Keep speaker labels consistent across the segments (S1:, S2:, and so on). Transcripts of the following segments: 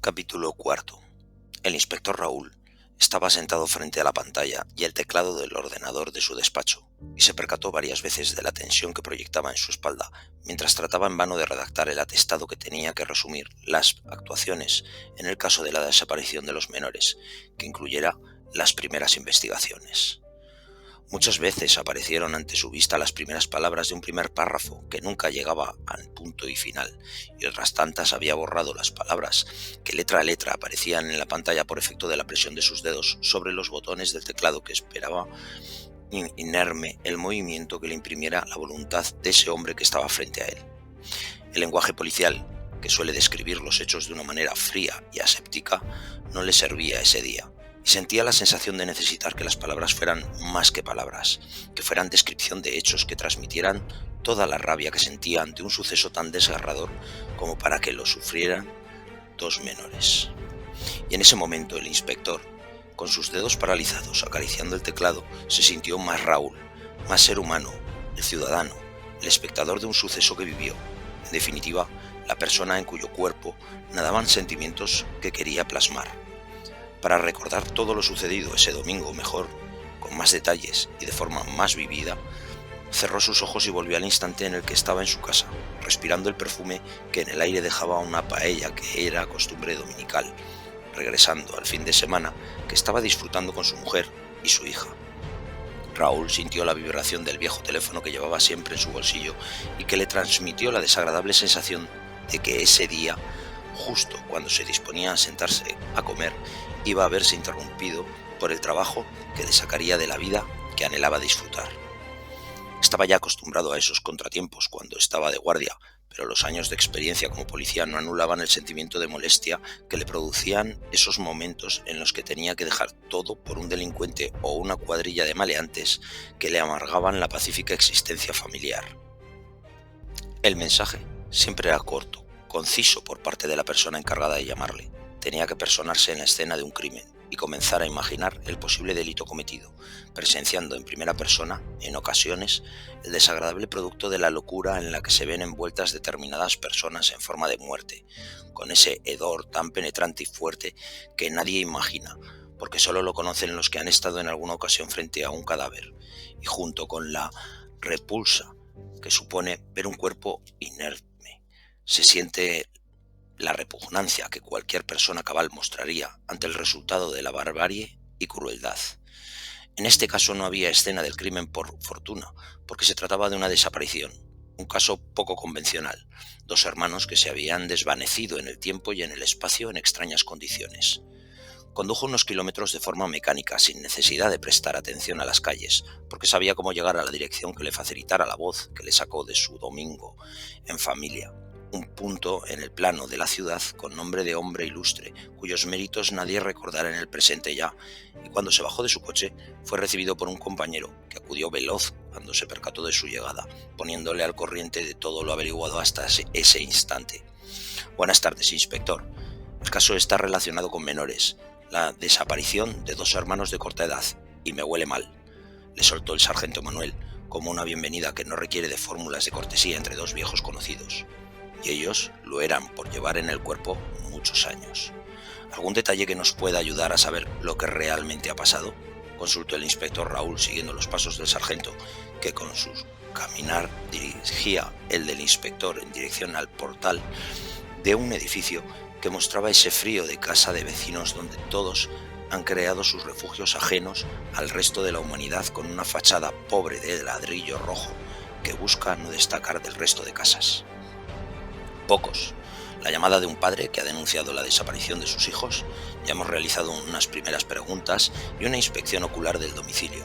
S1: Capítulo cuarto. El inspector Raúl estaba sentado frente a la pantalla y el teclado del ordenador de su despacho, y se percató varias veces de la tensión que proyectaba en su espalda mientras trataba en vano de redactar el atestado que tenía que resumir las actuaciones en el caso de la desaparición de los menores, que incluyera las primeras investigaciones. Muchas veces aparecieron ante su vista las primeras palabras de un primer párrafo que nunca llegaba al punto y final, y otras tantas había borrado las palabras que letra a letra aparecían en la pantalla por efecto de la presión de sus dedos sobre los botones del teclado, que esperaba inerme el movimiento que le imprimiera la voluntad de ese hombre que estaba frente a él. El lenguaje policial, que suele describir los hechos de una manera fría y aséptica, no le servía ese día, y sentía la sensación de necesitar que las palabras fueran más que palabras, que fueran descripción de hechos que transmitieran toda la rabia que sentía ante un suceso tan desgarrador como para que lo sufrieran dos menores. Y en ese momento el inspector, con sus dedos paralizados acariciando el teclado, se sintió más Raúl, más ser humano, el ciudadano, el espectador de un suceso que vivió. En definitiva, la persona en cuyo cuerpo nadaban sentimientos que quería plasmar. Para recordar todo lo sucedido ese domingo mejor, con más detalles y de forma más vivida, cerró sus ojos y volvió al instante en el que estaba en su casa, respirando el perfume que en el aire dejaba una paella que era costumbre dominical, regresando al fin de semana que estaba disfrutando con su mujer y su hija. Raúl sintió la vibración del viejo teléfono que llevaba siempre en su bolsillo y que le transmitió la desagradable sensación de que ese día, justo cuando se disponía a sentarse a comer, iba a verse interrumpido por el trabajo que le sacaría de la vida que anhelaba disfrutar. Estaba ya acostumbrado a esos contratiempos cuando estaba de guardia, pero los años de experiencia como policía no anulaban el sentimiento de molestia que le producían esos momentos en los que tenía que dejar todo por un delincuente o una cuadrilla de maleantes que le amargaban la pacífica existencia familiar. El mensaje siempre era corto, conciso por parte de la persona encargada de llamarle. Tenía que personarse en la escena de un crimen y comenzar a imaginar el posible delito cometido, presenciando en primera persona, en ocasiones, el desagradable producto de la locura en la que se ven envueltas determinadas personas en forma de muerte, con ese hedor tan penetrante y fuerte que nadie imagina, porque solo lo conocen los que han estado en alguna ocasión frente a un cadáver, y junto con la repulsa que supone ver un cuerpo inerte, se siente la repugnancia que cualquier persona cabal mostraría ante el resultado de la barbarie y crueldad. En este caso no había escena del crimen por fortuna, porque se trataba de una desaparición, un caso poco convencional, dos hermanos que se habían desvanecido en el tiempo y en el espacio en extrañas condiciones. Condujo unos kilómetros de forma mecánica, sin necesidad de prestar atención a las calles, porque sabía cómo llegar a la dirección que le facilitara la voz que le sacó de su domingo en familia. Un punto en el plano de la ciudad con nombre de hombre ilustre, cuyos méritos nadie recordará en el presente ya, y cuando se bajó de su coche fue recibido por un compañero que acudió veloz cuando se percató de su llegada, poniéndole al corriente de todo lo averiguado hasta ese instante. Buenas tardes, inspector. El caso está relacionado con menores, la desaparición de dos hermanos de corta edad, y me huele mal, le soltó el sargento Manuel, como una bienvenida que no requiere de fórmulas de cortesía entre dos viejos conocidos. Y ellos lo eran por llevar en el cuerpo muchos años. ¿Algún detalle que nos pueda ayudar a saber lo que realmente ha pasado?, consultó el inspector Raúl, siguiendo los pasos del sargento, que con su caminar dirigía el del inspector en dirección al portal de un edificio que mostraba ese frío de casa de vecinos donde todos han creado sus refugios ajenos al resto de la humanidad, con una fachada pobre de ladrillo rojo que busca no destacar del resto de casas. Pocos. La llamada de un padre que ha denunciado la desaparición de sus hijos. Ya hemos realizado unas primeras preguntas y una inspección ocular del domicilio.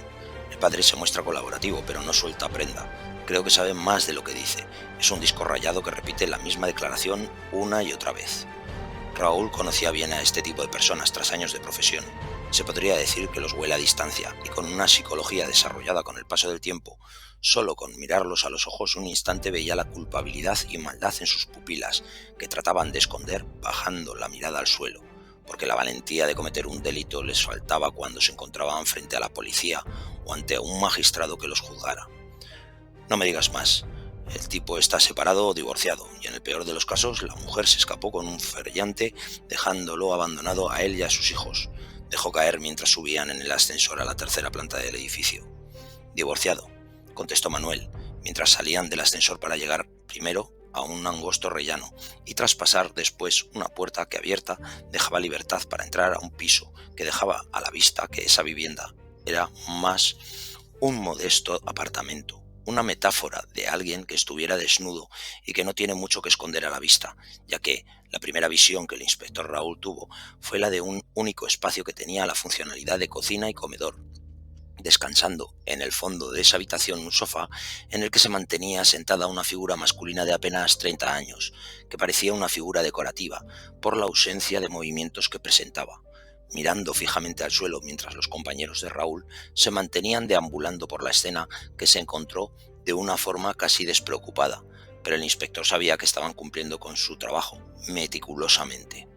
S1: El padre se muestra colaborativo, pero no suelta prenda. Creo que sabe más de lo que dice. Es un disco rayado que repite la misma declaración una y otra vez. Raúl conocía bien a este tipo de personas tras años de profesión. Se podría decir que los huele a distancia, y con una psicología desarrollada con el paso del tiempo, solo con mirarlos a los ojos un instante veía la culpabilidad y maldad en sus pupilas, que trataban de esconder bajando la mirada al suelo, porque la valentía de cometer un delito les faltaba cuando se encontraban frente a la policía o ante un magistrado que los juzgara. No me digas más. El tipo está separado o divorciado, y en el peor de los casos, la mujer se escapó con un feriante, dejándolo abandonado a él y a sus hijos. Dejó caer mientras subían en el ascensor a la tercera planta del edificio. Divorciado, contestó Manuel, mientras salían del ascensor para llegar primero a un angosto rellano y tras pasar después una puerta que abierta dejaba libertad para entrar a un piso que dejaba a la vista que esa vivienda era más un modesto apartamento, una metáfora de alguien que estuviera desnudo y que no tiene mucho que esconder a la vista, ya que la primera visión que el inspector Raúl tuvo fue la de un único espacio que tenía la funcionalidad de cocina y comedor, descansando en el fondo de esa habitación un sofá en el que se mantenía sentada una figura masculina de apenas 30 años, que parecía una figura decorativa por la ausencia de movimientos que presentaba, mirando fijamente al suelo mientras los compañeros de Raúl se mantenían deambulando por la escena, que se encontró de una forma casi despreocupada, pero el inspector sabía que estaban cumpliendo con su trabajo meticulosamente.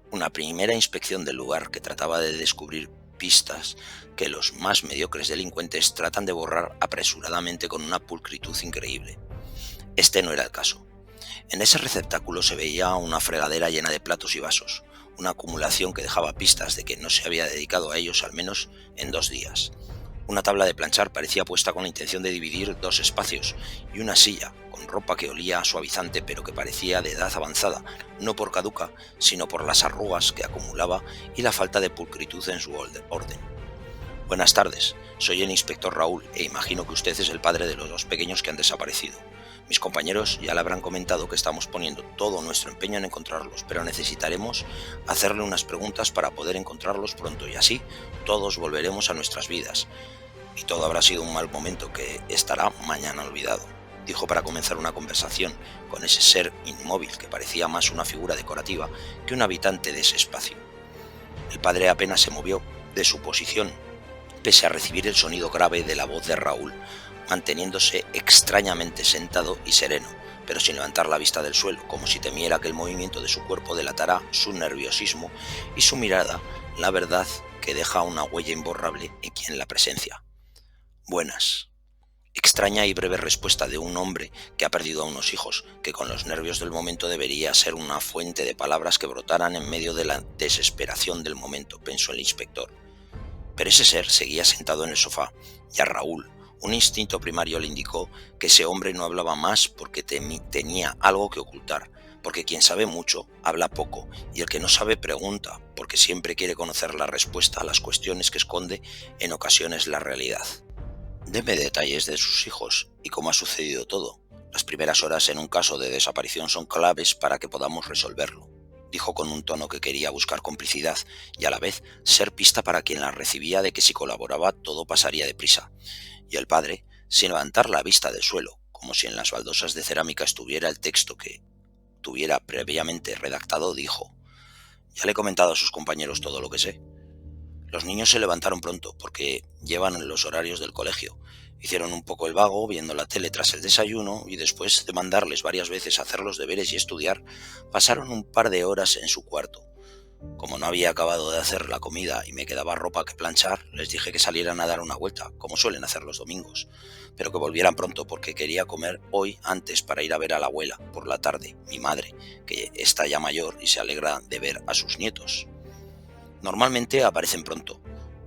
S1: Una primera inspección del lugar que trataba de descubrir pistas que los más mediocres delincuentes tratan de borrar apresuradamente con una pulcritud increíble. Este no era el caso. En ese receptáculo se veía una fregadera llena de platos y vasos, una acumulación que dejaba pistas de que no se había dedicado a ellos al menos en 2 días. Una tabla de planchar parecía puesta con la intención de dividir 2 espacios, y una silla, con ropa que olía a suavizante pero que parecía de edad avanzada, no por caduca, sino por las arrugas que acumulaba y la falta de pulcritud en su orden. Buenas tardes, soy el inspector Raúl e imagino que usted es el padre de los 2 pequeños que han desaparecido. Mis compañeros ya le habrán comentado que estamos poniendo todo nuestro empeño en encontrarlos, pero necesitaremos hacerle unas preguntas para poder encontrarlos pronto y así todos volveremos a nuestras vidas. Y todo habrá sido un mal momento que estará mañana olvidado, dijo para comenzar una conversación con ese ser inmóvil que parecía más una figura decorativa que un habitante de ese espacio. El padre apenas se movió de su posición, pese a recibir el sonido grave de la voz de Raúl, manteniéndose extrañamente sentado y sereno, pero sin levantar la vista del suelo, como si temiera que el movimiento de su cuerpo delatara su nerviosismo y su mirada, la verdad que deja una huella imborrable en quien la presencia. Buenas. Extraña y breve respuesta de un hombre que ha perdido a unos hijos, que con los nervios del momento debería ser una fuente de palabras que brotaran en medio de la desesperación del momento, pensó el inspector. Pero ese ser seguía sentado en el sofá, y a Raúl un instinto primario le indicó que ese hombre no hablaba más porque tenía algo que ocultar, porque quien sabe mucho habla poco, y el que no sabe pregunta, porque siempre quiere conocer la respuesta a las cuestiones que esconde en ocasiones la realidad. Deme detalles de sus hijos y cómo ha sucedido todo. Las primeras horas en un caso de desaparición son claves para que podamos resolverlo, dijo con un tono que quería buscar complicidad y a la vez ser pista para quien la recibía de que si colaboraba todo pasaría deprisa. Y el padre, sin levantar la vista del suelo, como si en las baldosas de cerámica estuviera el texto que tuviera previamente redactado, dijo: «Ya le he comentado a sus compañeros todo lo que sé. Los niños se levantaron pronto porque llevan los horarios del colegio. Hicieron un poco el vago viendo la tele tras el desayuno y después de mandarles varias veces a hacer los deberes y estudiar, pasaron un par de horas en su cuarto. Como no había acabado de hacer la comida y me quedaba ropa que planchar, les dije que salieran a dar una vuelta, como suelen hacer los domingos, pero que volvieran pronto porque quería comer hoy antes para ir a ver a la abuela por la tarde, mi madre, que está ya mayor y se alegra de ver a sus nietos. Normalmente aparecen pronto,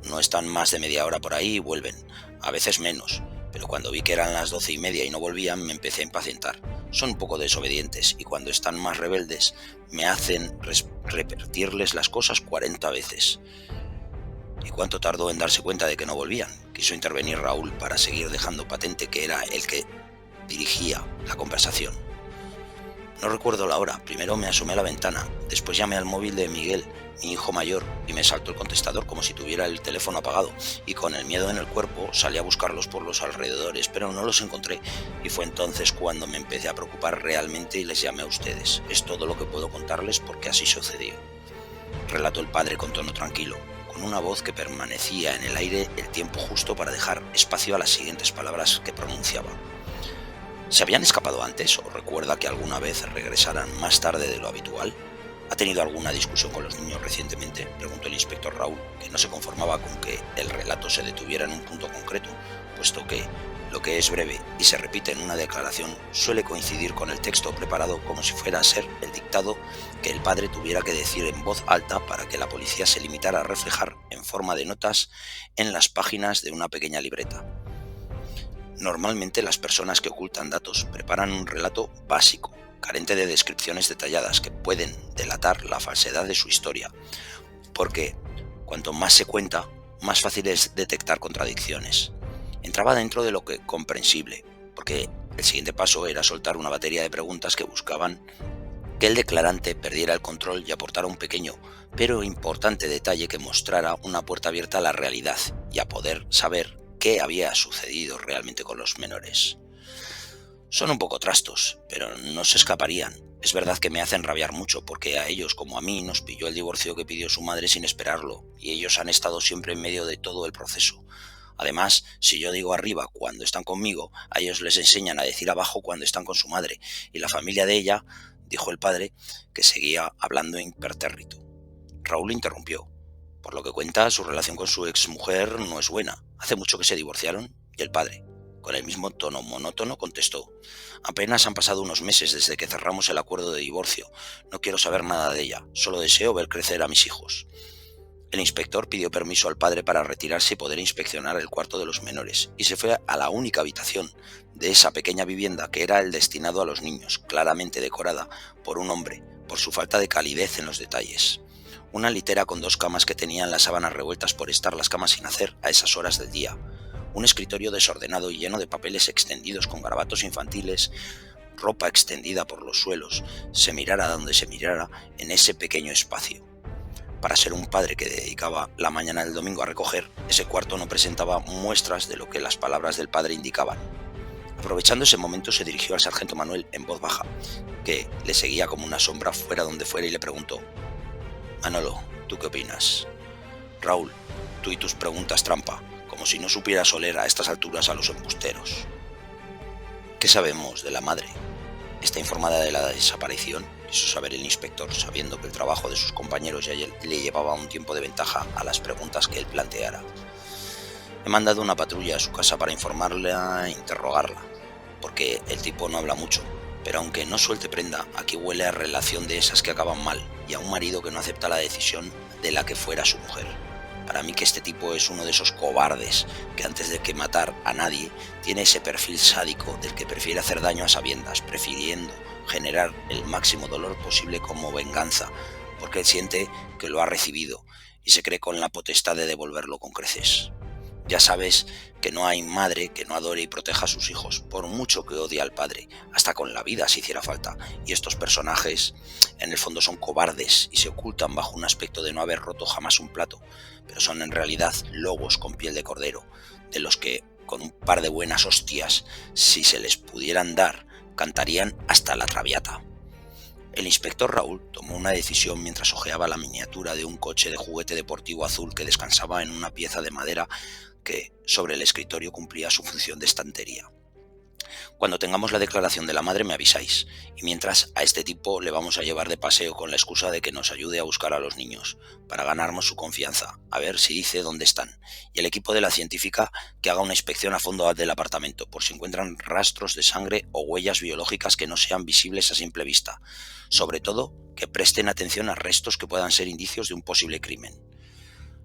S1: no están más de media hora por ahí y vuelven, a veces menos, pero cuando vi que eran las 12:30 y no volvían me empecé a impacientar. Son un poco desobedientes y cuando están más rebeldes me hacen repetirles las cosas 40 veces. ¿Y cuánto tardó en darse cuenta de que no volvían?», quiso intervenir Raúl para seguir dejando patente que era el que dirigía la conversación. No recuerdo la hora, primero me asomé a la ventana, después llamé al móvil de Miguel, mi hijo mayor, y me saltó el contestador como si tuviera el teléfono apagado, y con el miedo en el cuerpo salí a buscarlos por los alrededores, pero no los encontré, y fue entonces cuando me empecé a preocupar realmente y les llamé a ustedes. Es todo lo que puedo contarles porque así sucedió, relató el padre con tono tranquilo, con una voz que permanecía en el aire el tiempo justo para dejar espacio a las siguientes palabras que pronunciaba. ¿Se habían escapado antes o recuerda que alguna vez regresaran más tarde de lo habitual? ¿Ha tenido alguna discusión con los niños recientemente?, preguntó el inspector Raúl, que no se conformaba con que el relato se detuviera en un punto concreto, puesto que Lo que es breve y se repite en una declaración suele coincidir con el texto preparado como si fuera a ser el dictado que el padre tuviera que decir en voz alta para que la policía se limitara a reflejar en forma de notas en las páginas de una pequeña libreta. Normalmente las personas que ocultan datos preparan un relato básico, carente de descripciones detalladas que pueden delatar la falsedad de su historia, porque cuanto más se cuenta, más fácil es detectar contradicciones. Entraba dentro de lo que comprensible, porque el siguiente paso era soltar una batería de preguntas que buscaban que el declarante perdiera el control y aportara un pequeño pero importante detalle que mostrara una puerta abierta a la realidad y a poder saber qué había sucedido realmente con los menores. Son un poco trastos, pero no se escaparían. Es verdad que me hacen rabiar mucho porque a ellos como a mí nos pilló el divorcio que pidió su madre sin esperarlo y ellos han estado siempre en medio de todo el proceso. Además, si yo digo arriba cuando están conmigo, a ellos les enseñan a decir abajo cuando están con su madre y la familia de ella, dijo el padre, que seguía hablando impertérrito. Raúl interrumpió. Por lo que cuenta, su relación con su exmujer no es buena. ¿Hace mucho que se divorciaron? Y el padre, con el mismo tono monótono, contestó: apenas han pasado unos meses desde que cerramos el acuerdo de divorcio. No quiero saber nada de ella, solo deseo ver crecer a mis hijos. El inspector pidió permiso al padre para retirarse y poder inspeccionar el cuarto de los menores, y se fue a la única habitación de esa pequeña vivienda que era el destinado a los niños, claramente decorada por un hombre, por su falta de calidez en los detalles. Una litera con 2 camas que tenían las sábanas revueltas por estar las camas sin hacer a esas horas del día. Un escritorio desordenado y lleno de papeles extendidos con garabatos infantiles, ropa extendida por los suelos, se mirara donde se mirara en ese pequeño espacio. Para ser un padre que dedicaba la mañana del domingo a recoger, ese cuarto no presentaba muestras de lo que las palabras del padre indicaban. Aprovechando ese momento se dirigió al sargento Manuel en voz baja, que le seguía como una sombra fuera donde fuera y le preguntó: Manolo, ¿tú qué opinas? Raúl, tú y tus preguntas trampa, como si no supieras oler a estas alturas a los embusteros. ¿Qué sabemos de la madre? ¿Está informada de la desaparición? Quiso saber el inspector, sabiendo que el trabajo de sus compañeros ya le llevaba un tiempo de ventaja a las preguntas que él planteara. He mandado una patrulla a su casa para informarla e interrogarla, porque el tipo no habla mucho, pero aunque no suelte prenda, aquí huele a relación de esas que acaban mal y a un marido que no acepta la decisión de la que fuera su mujer. Para mí que este tipo es uno de esos cobardes que antes de que matar a nadie tiene ese perfil sádico del que prefiere hacer daño a sabiendas, prefiriendo generar el máximo dolor posible como venganza, porque él siente que lo ha recibido y se cree con la potestad de devolverlo con creces. Ya sabes que no hay madre que no adore y proteja a sus hijos, por mucho que odie al padre, hasta con la vida si hiciera falta. Y estos personajes, en el fondo, son cobardes y se ocultan bajo un aspecto de no haber roto jamás un plato, pero son en realidad lobos con piel de cordero, de los que, con un par de buenas hostias, si se les pudieran dar, cantarían hasta la Traviata. El inspector Raúl tomó una decisión mientras hojeaba la miniatura de un coche de juguete deportivo azul que descansaba en una pieza de madera que sobre el escritorio cumplía su función de estantería. Cuando tengamos la declaración de la madre me avisáis, y mientras a este tipo le vamos a llevar de paseo con la excusa de que nos ayude a buscar a los niños, para ganarnos su confianza, a ver si dice dónde están, y el equipo de la científica que haga una inspección a fondo del apartamento, por si encuentran rastros de sangre o huellas biológicas que no sean visibles a simple vista. Sobre todo, que presten atención a restos que puedan ser indicios de un posible crimen.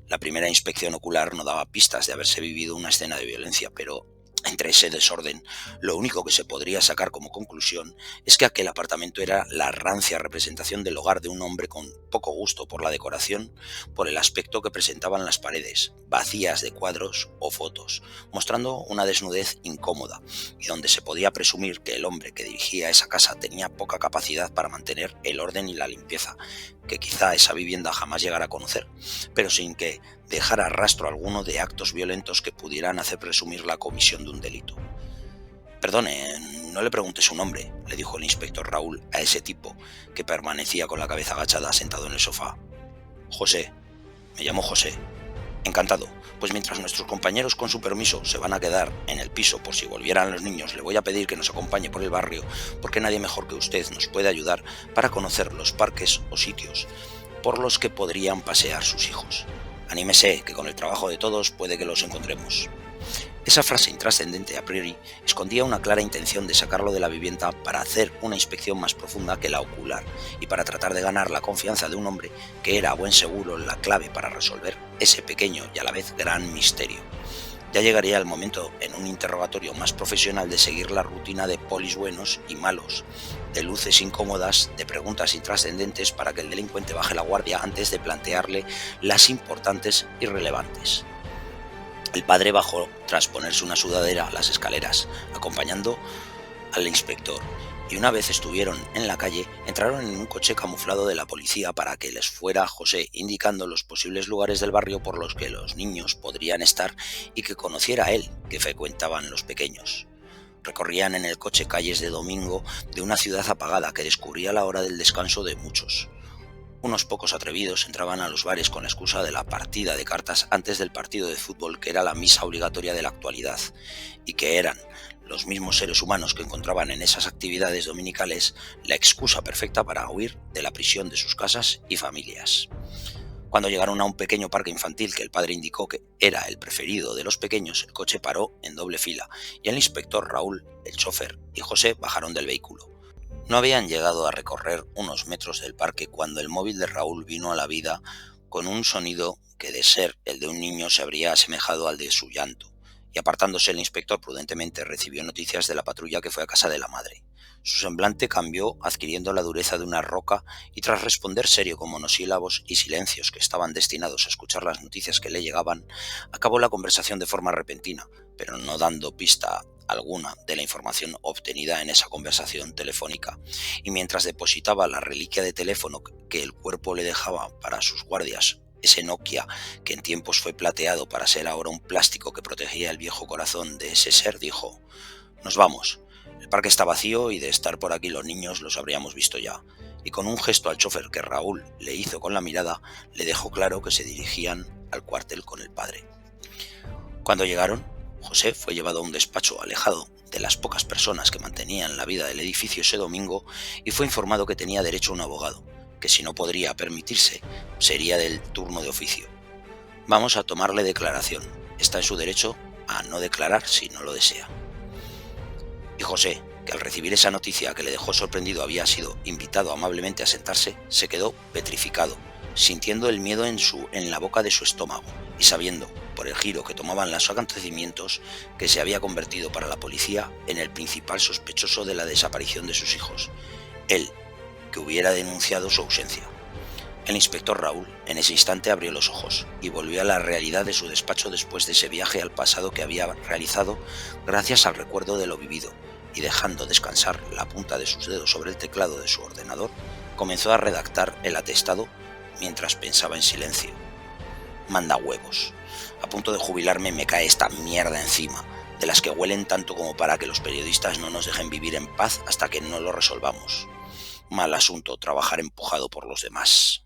S1: La primera inspección ocular no daba pistas de haberse vivido una escena de violencia, pero entre ese desorden, lo único que se podría sacar como conclusión es que aquel apartamento era la rancia representación del hogar de un hombre con poco gusto por la decoración, por el aspecto que presentaban las paredes, vacías de cuadros o fotos, mostrando una desnudez incómoda, y donde se podía presumir que el hombre que dirigía esa casa tenía poca capacidad para mantener el orden y la limpieza, que quizá esa vivienda jamás llegara a conocer, pero sin que dejara rastro alguno de actos violentos que pudieran hacer presumir la comisión de un delito. Perdone, no le pregunte su nombre, le dijo el inspector Raúl a ese tipo que permanecía con la cabeza agachada sentado en el sofá. José, me llamo José. Encantado, pues mientras nuestros compañeros con su permiso se van a quedar en el piso por si volvieran los niños, le voy a pedir que nos acompañe por el barrio, porque nadie mejor que usted nos puede ayudar para conocer los parques o sitios por los que podrían pasear sus hijos. Anímese, que con el trabajo de todos puede que los encontremos. Esa frase intrascendente a priori escondía una clara intención de sacarlo de la vivienda para hacer una inspección más profunda que la ocular y para tratar de ganar la confianza de un hombre que era a buen seguro la clave para resolver ese pequeño y a la vez gran misterio. Ya llegaría el momento en un interrogatorio más profesional de seguir la rutina de polis buenos y malos, de luces incómodas, de preguntas intrascendentes para que el delincuente baje la guardia antes de plantearle las importantes y relevantes. El padre bajó tras ponerse una sudadera a las escaleras, acompañando al inspector, y una vez estuvieron en la calle, entraron en un coche camuflado de la policía para que les fuera José indicando los posibles lugares del barrio por los que los niños podrían estar y que conociera él, que frecuentaban los pequeños. Recorrían en el coche calles de domingo de una ciudad apagada que descubría la hora del descanso de muchos. Unos pocos atrevidos entraban a los bares con la excusa de la partida de cartas antes del partido de fútbol, que era la misa obligatoria de la actualidad, y que eran los mismos seres humanos que encontraban en esas actividades dominicales la excusa perfecta para huir de la prisión de sus casas y familias. Cuando llegaron a un pequeño parque infantil que el padre indicó que era el preferido de los pequeños, el coche paró en doble fila y el inspector Raúl, el chofer, y José bajaron del vehículo. No habían llegado a recorrer unos metros del parque cuando el móvil de Raúl vino a la vida con un sonido que, de ser el de un niño, se habría asemejado al de su llanto, y apartándose el inspector prudentemente recibió noticias de la patrulla que fue a casa de la madre. Su semblante cambió adquiriendo la dureza de una roca y tras responder serio con monosílabos y silencios que estaban destinados a escuchar las noticias que le llegaban, acabó la conversación de forma repentina, pero no dando pista alguna de la información obtenida en esa conversación telefónica, y mientras depositaba la reliquia de teléfono que el cuerpo le dejaba para sus guardias, ese Nokia que en tiempos fue plateado para ser ahora un plástico que protegía el viejo corazón de ese ser, dijo: «Nos vamos. El parque está vacío y de estar por aquí los niños los habríamos visto ya». Y con un gesto al chofer que Raúl le hizo con la mirada, le dejó claro que se dirigían al cuartel con el padre. Cuando llegaron, José fue llevado a un despacho alejado de las pocas personas que mantenían la vida del edificio ese domingo y fue informado que tenía derecho a un abogado, que si no podría permitirse, sería del turno de oficio. «Vamos a tomarle declaración. Está en su derecho a no declarar si no lo desea». Y José, que al recibir esa noticia que le dejó sorprendido había sido invitado amablemente a sentarse, se quedó petrificado, sintiendo el miedo en la boca de su estómago y sabiendo, por el giro que tomaban los acontecimientos, que se había convertido para la policía en el principal sospechoso de la desaparición de sus hijos, él, que hubiera denunciado su ausencia. El inspector Raúl en ese instante abrió los ojos y volvió a la realidad de su despacho después de ese viaje al pasado que había realizado gracias al recuerdo de lo vivido, y dejando descansar la punta de sus dedos sobre el teclado de su ordenador, comenzó a redactar el atestado mientras pensaba en silencio. «Manda huevos. A punto de jubilarme me cae esta mierda encima, de las que huelen tanto como para que los periodistas no nos dejen vivir en paz hasta que no lo resolvamos. Mal asunto trabajar empujado por los demás».